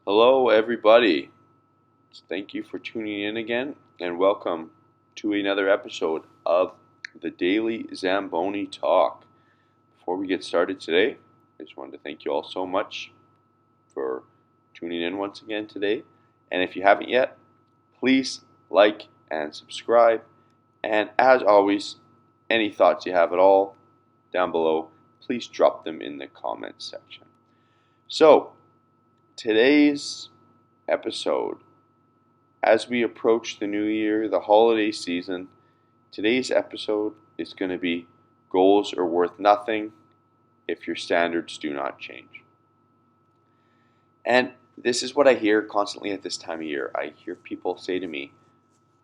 Hello, everybody. Thank you for tuning in again, and welcome to another episode of the Daily Zamboni Talk. Before we get started today, I just wanted to thank you all so much for tuning in once again today. And if you haven't yet, please like and subscribe. And as always, any thoughts you have at all down below, please drop them in the comments section. So, today's episode, as we approach the new year, the holiday season, today's episode is going to be goals are worth nothing if your standards do not change. And this is what I hear constantly at this time of year. I hear people say to me,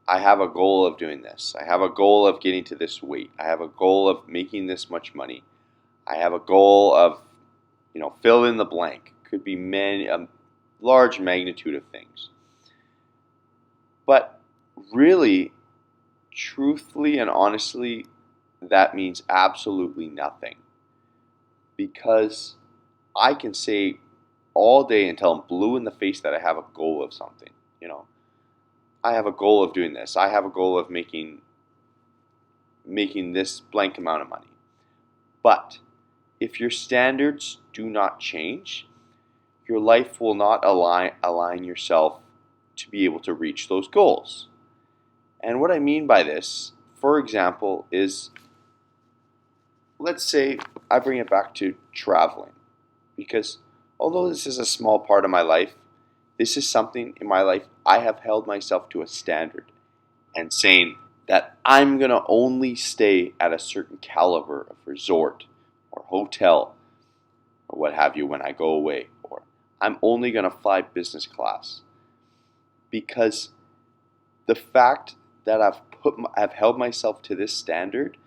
I have a goal of doing this. I have a goal of getting to this weight. I have a goal of making this much money. I have a goal of, fill in the blank. Could be a large magnitude of things. But really, truthfully and honestly, that means absolutely nothing. Because I can say all day until I'm blue in the face that I have a goal of something. I have a goal of doing this. I have a goal of making this blank amount of money. But if your standards do not change, your life will not align yourself to be able to reach those goals. And what I mean by this, for example, is, let's say I bring it back to traveling. Because although this is a small part of my life, this is something in my life I have held myself to a standard and saying that I'm going to only stay at a certain caliber of resort or hotel or what have you when I go away, or I'm only going to fly business class. Because the fact that I've held myself to this standard,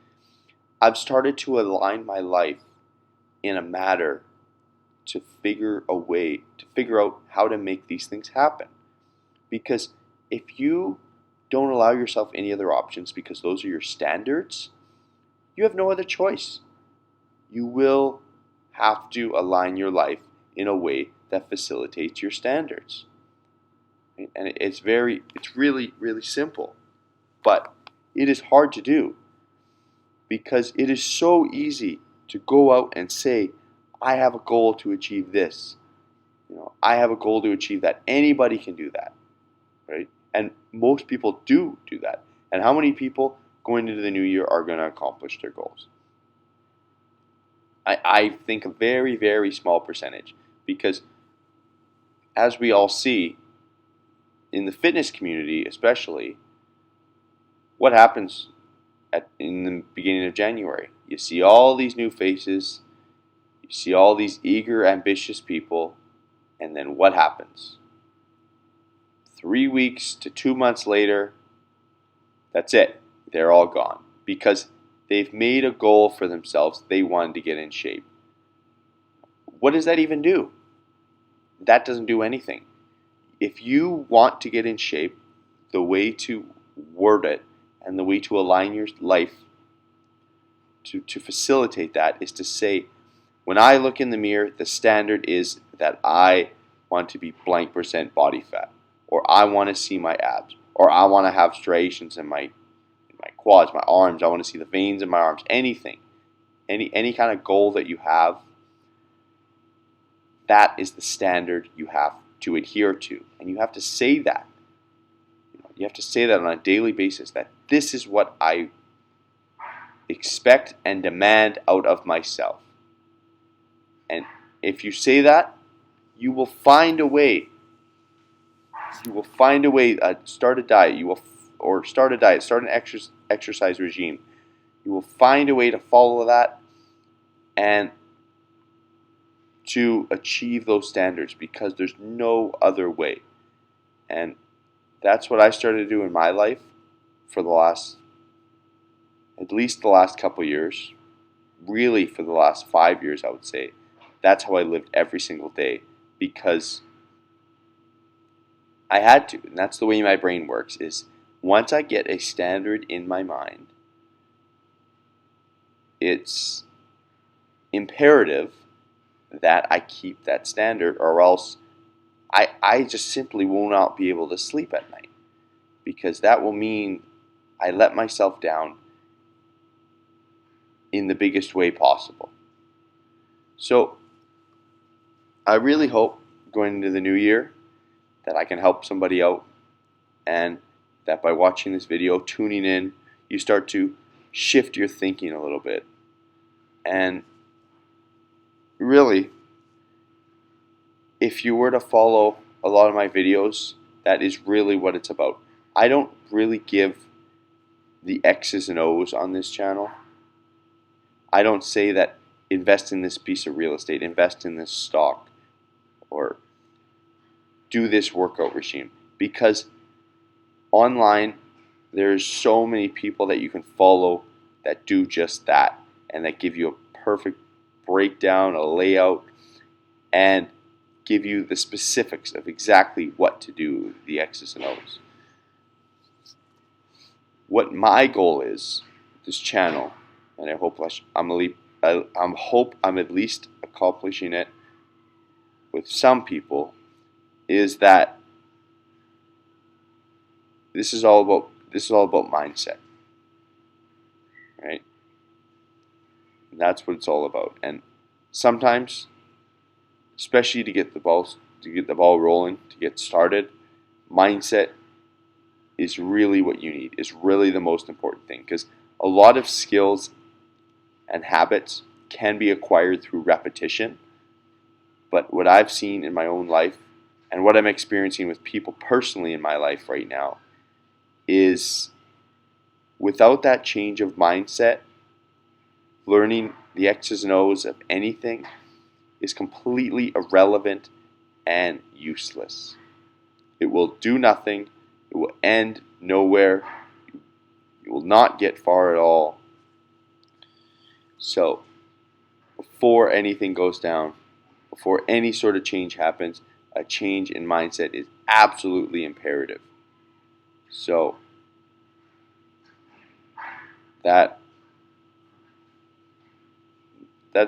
I've started to align my life in a matter to figure out how to make these things happen. Because if you don't allow yourself any other options because those are your standards, you have no other choice. You will have to align your life in a way that facilitates your standards. And it's really, really simple. But it is hard to do because it is so easy to go out and say, I have a goal to achieve this. I have a goal to achieve that. Anybody can do that, right? And most people do that. And how many people going into the new year are going to accomplish their goals? I think a very, very small percentage, because as we all see, in the fitness community especially, what happens in the beginning of January? You see all these new faces, you see all these eager, ambitious people, and then what happens? 3 weeks to 2 months later, that's it. They're all gone because they've made a goal for themselves. They wanted to get in shape. What does that even do? That doesn't do anything. If you want to get in shape, the way to word it and the way to align your life to facilitate that is to say, when I look in the mirror, the standard is that I want to be blank percent body fat, or I want to see my abs, or I want to have striations in my quads, my arms. I want to see the veins in my arms. Anything, any kind of goal that you have, that is the standard you have to adhere to, and you have to say that. You have to say that on a daily basis, that this is what I expect and demand out of myself. And if you say that, you will find a way. You will find a way. Start a diet. Start an exercise regime. You will find a way to follow that and to achieve those standards, because there's no other way. And that's what I started to do in my life for at least the last couple years. Really, for the last 5 years, I would say. That's how I lived every single day, because I had to. And that's the way my brain works, is once I get a standard in my mind, it's imperative that I keep that standard, or else I just simply will not be able to sleep at night, because that will mean I let myself down in the biggest way possible. So I really hope going into the new year that I can help somebody out, and that by watching this video, tuning in, you start to shift your thinking a little bit. And really, if you were to follow a lot of my videos, that is really what it's about. I don't really give the X's and O's on this channel. I don't say that invest in this piece of real estate, invest in this stock, or do this workout regime, because online there's so many people that you can follow that do just that, and that give you a perfect breakdown, a layout, and give you the specifics of exactly what to do, the X's and O's. What my goal is, this channel, and I hope I'm at least accomplishing it with some people, is that this is all about mindset, right? And that's what it's all about. And sometimes, especially to get the ball rolling, to get started, mindset is really what you need. Is really the most important thing, because a lot of skills and habits can be acquired through repetition. But what I've seen in my own life, and what I'm experiencing with people personally in my life right now, is without that change of mindset, learning the X's and O's of anything is completely irrelevant and useless. It will do nothing. It will end nowhere. You will not get far at all. So, before anything goes down, before any sort of change happens, a change in mindset is absolutely imperative. So, that's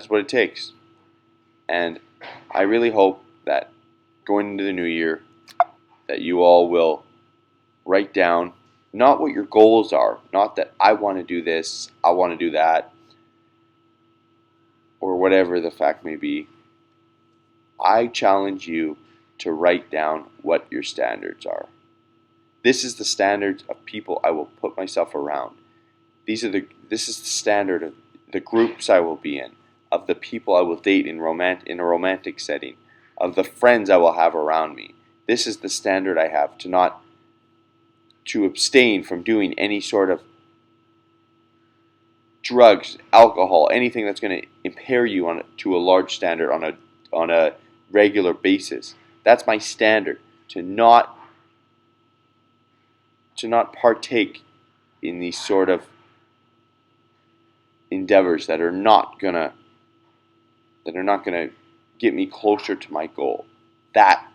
what it takes. And I really hope that going into the new year, that you all will write down not what your goals are, not that I want to do this, I want to do that, or whatever the fact may be. I challenge you to write down what your standards are. This is the standards of people I will put myself around. This is the standard of the groups I will be in, of the people I will date in a romantic setting, of the friends I will have around me. This is the standard I have to abstain from doing any sort of drugs, alcohol, anything that's going to impair you to a large standard on a regular basis. That's my standard, to not partake in these sort of endeavors that are not gonna get me closer to my goal. That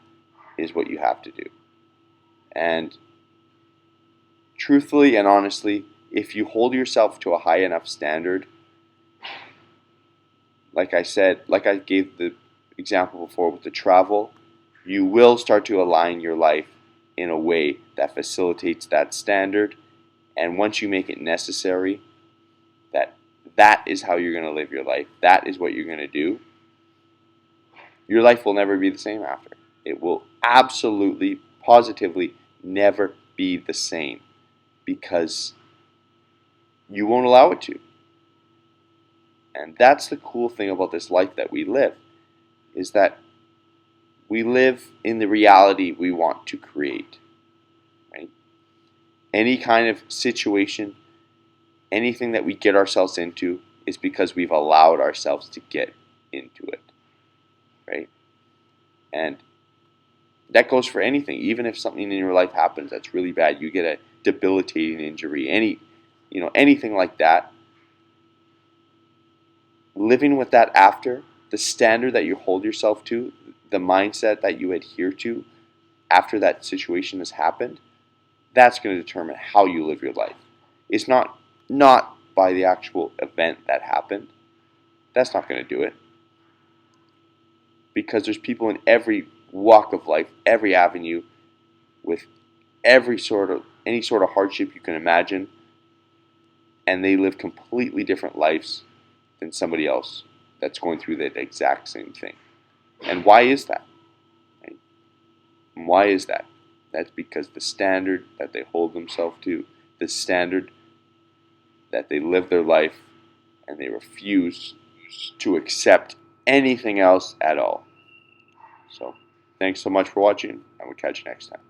is what you have to do. And truthfully and honestly, if you hold yourself to a high enough standard, like I said, like I gave the example before with the travel, you will start to align your life in a way that facilitates that standard. And once you make it necessary, that is how you're going to live your life, that is what you're going to do, your life will never be the same after. It will absolutely, positively never be the same, because you won't allow it to. And that's the cool thing about this life that we live, is that we live in the reality we want to create. Right? Any kind of situation, anything that we get ourselves into is because we've allowed ourselves to get into it. Right? And that goes for anything. Even if something in your life happens that's really bad, you get a debilitating injury, anything like that, living with that after, the standard that you hold yourself to, the mindset that you adhere to after that situation has happened, that's going to determine how you live your life. It's not by the actual event that happened. That's not going to do it. Because there's people in every walk of life, every avenue, with any sort of hardship you can imagine, and they live completely different lives than somebody else that's going through that exact same thing. And why is that? Right? And why is that? That's because the standard that they hold themselves to, the standard that they live their life, and they refuse to accept anything else at all. So, thanks so much for watching, and we'll catch you next time.